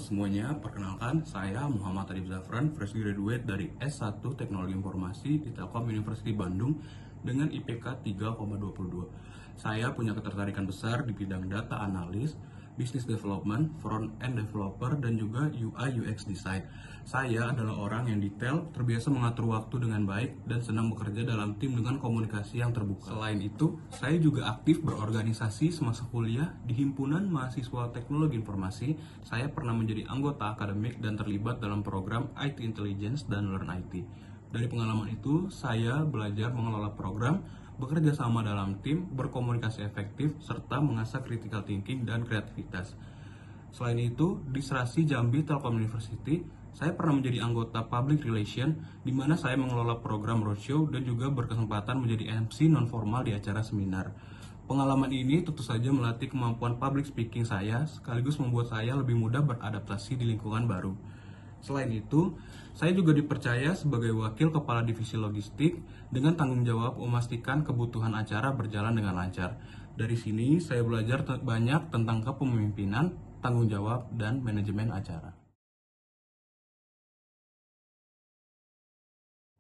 semuanya, perkenalkan saya Muhammad Adib Zafran, fresh graduate dari S1 Teknologi Informasi di Telkom University Bandung dengan IPK 3,22. Saya punya ketertarikan besar di bidang data analis, business development, front-end developer, dan juga UI UX design. Saya adalah orang yang detail, terbiasa mengatur waktu dengan baik, dan senang bekerja dalam tim dengan komunikasi yang terbuka. Selain itu, saya juga aktif berorganisasi semasa kuliah di Himpunan Mahasiswa Teknologi Informasi. Saya pernah menjadi anggota akademik dan terlibat dalam program IT Intelligence dan Learn IT. Dari pengalaman itu, saya belajar mengelola program, bekerja sama dalam tim, berkomunikasi efektif, serta mengasah critical thinking dan kreativitas. Selain itu, di Serasi Jambi Telkom University, saya pernah menjadi anggota Public Relation, di mana saya mengelola program roadshow dan juga berkesempatan menjadi MC non-formal di acara seminar. Pengalaman ini tentu saja melatih kemampuan public speaking saya, sekaligus membuat saya lebih mudah beradaptasi di lingkungan baru. Selain itu, saya juga dipercaya sebagai wakil kepala divisi logistik dengan tanggung jawab memastikan kebutuhan acara berjalan dengan lancar. Dari sini, saya belajar banyak tentang kepemimpinan, tanggung jawab, dan manajemen acara.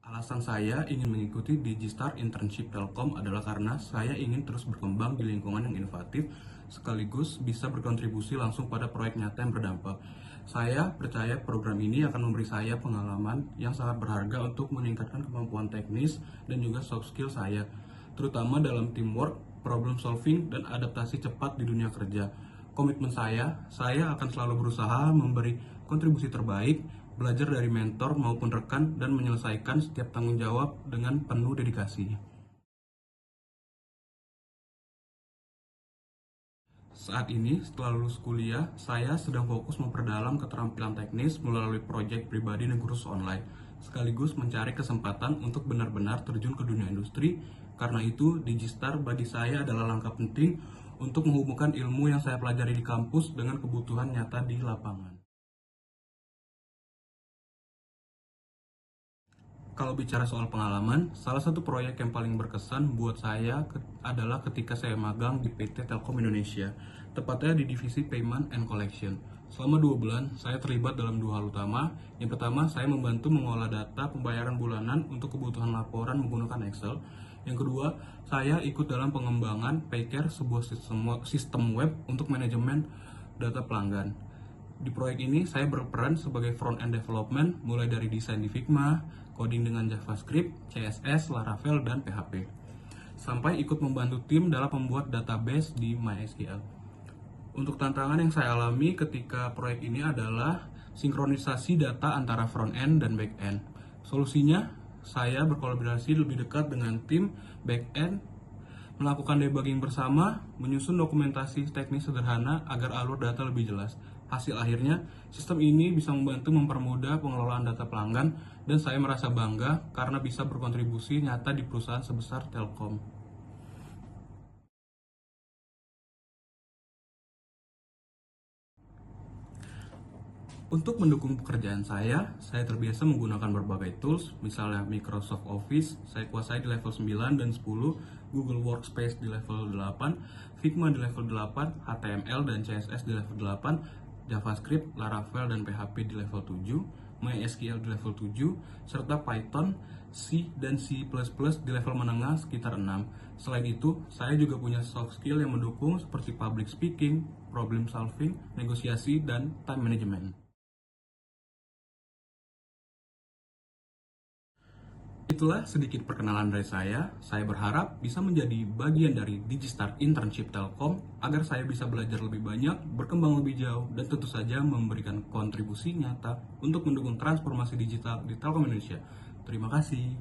Alasan saya ingin mengikuti Digistar Internship Telkom adalah karena saya ingin terus berkembang di lingkungan yang inovatif, sekaligus bisa berkontribusi langsung pada proyek nyata yang berdampak. Saya percaya program ini akan memberi saya pengalaman yang sangat berharga untuk meningkatkan kemampuan teknis dan juga soft skill saya, terutama dalam teamwork, problem solving, dan adaptasi cepat di dunia kerja. Komitmen saya akan selalu berusaha memberi kontribusi terbaik, belajar dari mentor maupun rekan, dan menyelesaikan setiap tanggung jawab dengan penuh dedikasi. Saat ini, setelah lulus kuliah, saya sedang fokus memperdalam keterampilan teknis melalui proyek pribadi dan kursus online, sekaligus mencari kesempatan untuk benar-benar terjun ke dunia industri. Karena itu, Digistar bagi saya adalah langkah penting untuk menghubungkan ilmu yang saya pelajari di kampus dengan kebutuhan nyata di lapangan. Kalau bicara soal pengalaman, salah satu proyek yang paling berkesan buat saya adalah ketika saya magang di PT Telkom Indonesia, tepatnya di divisi Payment and Collection. Selama 2 bulan, saya terlibat dalam 2 hal utama. Yang pertama, saya membantu mengolah data pembayaran bulanan untuk kebutuhan laporan menggunakan Excel. Yang kedua, saya ikut dalam pengembangan Paycare, sebuah sistem web untuk manajemen data pelanggan. Di proyek ini, saya berperan sebagai front-end development, mulai dari desain di Figma, coding dengan JavaScript, CSS, Laravel, dan PHP, sampai ikut membantu tim dalam membuat database di MySQL. Untuk tantangan yang saya alami ketika proyek ini adalah sinkronisasi data antara front-end dan back-end. Solusinya, saya berkolaborasi lebih dekat dengan tim back-end, melakukan debugging bersama, menyusun dokumentasi teknis sederhana agar alur data lebih jelas. Hasil akhirnya, sistem ini bisa membantu mempermudah pengelolaan data pelanggan, dan saya merasa bangga karena bisa berkontribusi nyata di perusahaan sebesar Telkom. Untuk mendukung pekerjaan saya terbiasa menggunakan berbagai tools, misalnya Microsoft Office, saya kuasai di level 9 dan 10, Google Workspace di level 8, Figma di level 8, HTML dan CSS di level 8, JavaScript, Laravel, dan PHP di level 7, MySQL di level 7, serta Python, C, dan C++ di level menengah sekitar 6. Selain itu, saya juga punya soft skill yang mendukung seperti public speaking, problem solving, negosiasi, dan time management. Itulah sedikit perkenalan dari saya. Saya berharap bisa menjadi bagian dari Digistar Internship Telkom agar saya bisa belajar lebih banyak, berkembang lebih jauh, dan tentu saja memberikan kontribusi nyata untuk mendukung transformasi digital di Telkom Indonesia. Terima kasih.